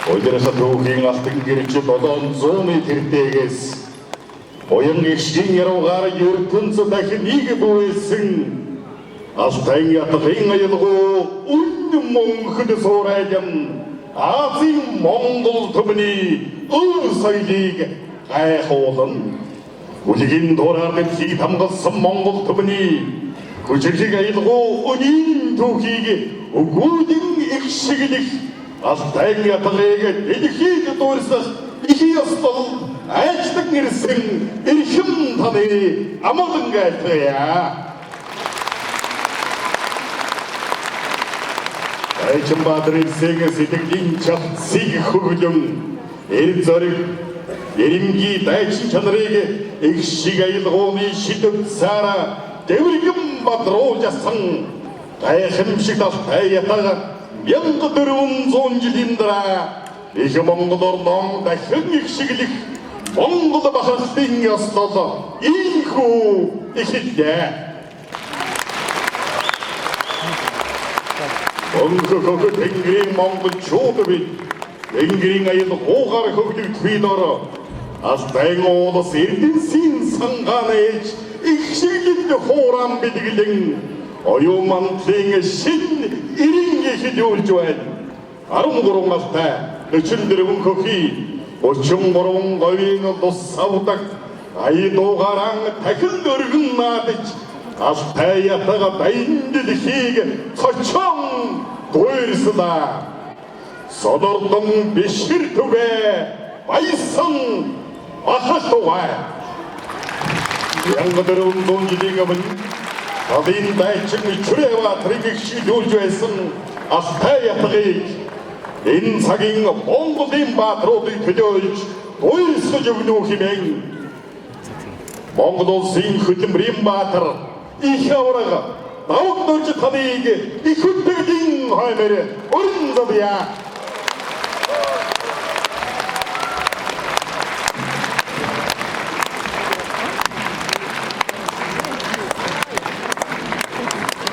Өдөрөөс түүхийн алтан гэрч 700 тэртээгээс Оян гişгийн яруугаар ертөнцөд дахин нэг бүвэсэн Алтан ятгын аялгуу үнэн мөнхөд суурайдан Азийн Монгол төмний өр соёлыг гайхуулан Үлгийн дураар дэлхийг хамгаалсан Монгол төмний хүчрэг аялгуу өнийн түүхийг өгүүлэн ихшиглэх Алтан ятгыг дэлхийд дуурсах их ёслол ажлан ирсэн эрхэм таны амгалан гайтгая. Айчмбадрын сэтгэлийн чадсыг хөгжөн эр зориг эрэмгийн дайчин чанарыг их шиг аялгууны шидэв цаара дэврэгэн бадруулжсан гайхамшиг Алтай ятга 1400 жилийн дараа их Монгол орноо дахин ихшиглэх Монгол бахархлын ёслол ийхүү эхэллээ. Өнгө тэнгэрийн монголчууд бид тэнгэрийн аялгуугаар хөгжигдөхий дор Алтай улс эрдэнсийн сангаанаж их шиглэл хуурам бэлгэлэн оюун мандлын шин эрен эхлүүлж байна. 13 Алтай 44 хөхий 33 говийн тус савдаг айдуугаран дахин өргөн наадаж Алтай ятга баян дэлхийг цочон дуурьслаа. Содордон бишгэр түгэ баясан ахалтугай. 1400 жилийн өмнө Адын дайчин чүрэва тригшүүлж байсан Алтай ятгыг энэ цагийн Монголын баатруудыг төлөөлж дуурьсгаж өгнө хэмээн Монгол улсын хөдөлмөрийн баатар их авраг давг дөрж таныг их хөдөлгөөний хаймаар өрн завья.